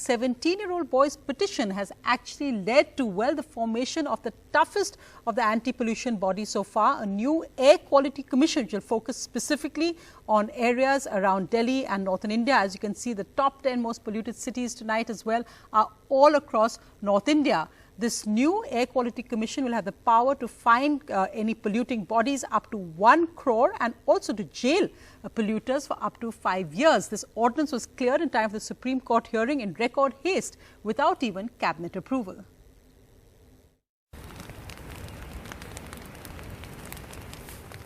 17-year-old boy's petition has actually led to, well, the formation of the toughest of the anti-pollution bodies so far, a new air quality commission which will focus specifically on areas around Delhi and northern India. As you can see, the top 10 most polluted cities tonight as well are all across North India. This new Air Quality Commission will have the power to fine any polluting bodies up to 1 crore and also to jail polluters for up to 5 years. This ordinance was cleared in time for the Supreme Court hearing in record haste without even cabinet approval.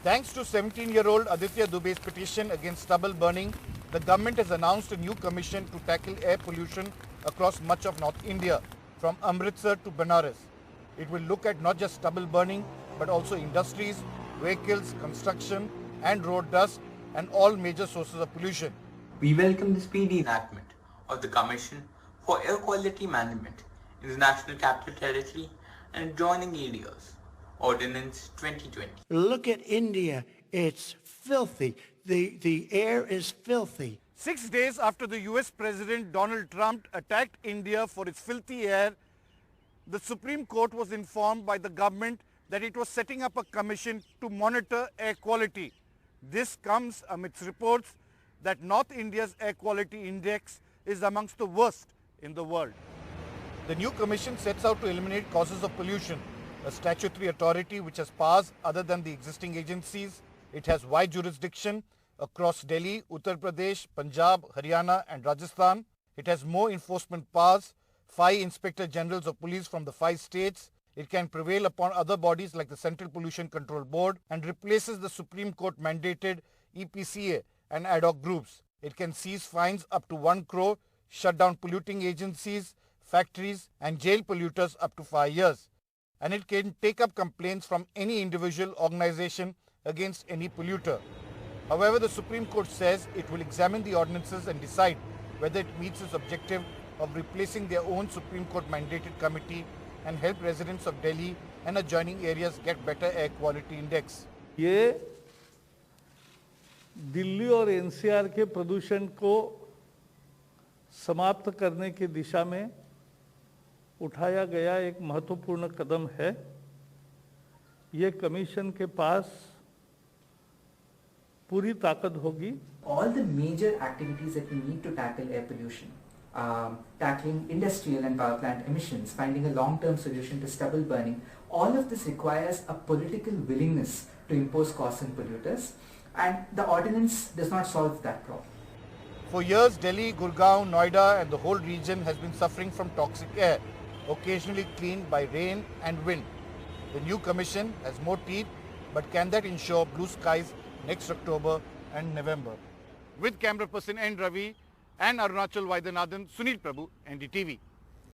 Thanks to 17-year-old Aditya Dubey's petition against stubble burning, the government has announced a new commission to tackle air pollution across much of North India, from Amritsar to Banaras. It will look at not just stubble burning, but also industries, vehicles, construction and road dust and all major sources of pollution. We welcome the speedy enactment of the Commission for Air Quality Management in the National Capital Territory and adjoining areas, Ordinance 2020. Look at India, it's filthy. The air is filthy. 6 days after the US President Donald Trump attacked India for its filthy air, the Supreme Court was informed by the government that it was setting up a commission to monitor air quality. This comes amidst reports that North India's air quality index is amongst the worst in the world. The new commission sets out to eliminate causes of pollution, a statutory authority which has powers other than the existing agencies. It has wide jurisdiction across Delhi, Uttar Pradesh, Punjab, Haryana and Rajasthan. It has more enforcement powers, 5 Inspector Generals of Police from the 5 states. It can prevail upon other bodies like the Central Pollution Control Board and replaces the Supreme Court mandated EPCA and ad hoc groups. It can seize fines up to 1 crore, shut down polluting agencies, factories and jail polluters up to 5 years. And it can take up complaints from any individual organization against any polluter. However, the Supreme Court says it will examine the ordinances and decide whether it meets its objective of replacing their own Supreme Court mandated committee and help residents of Delhi and adjoining areas get better air quality index. ये दिल्ली और NCR के प्रदूषण को समाप्त करने की दिशा में उठाया गया एक महत्वपूर्ण कदम है। ये कमीशन के पास पूरी ताकत होगी। All the major activities that we need to tackle air pollution, tackling industrial and power plant emissions, finding a long-term solution to stubble burning, all of this requires a political willingness to impose costs on polluters, and the ordinance does not solve that problem. For years, Delhi, Gurgaon, Noida and the whole region has been suffering from toxic air, occasionally cleaned by rain and wind. The new commission has more teeth, but can that ensure blue skies next October and November? With camera person N. Ravi and Arunachal Vaidyanathan, Sunil Prabhu, NDTV.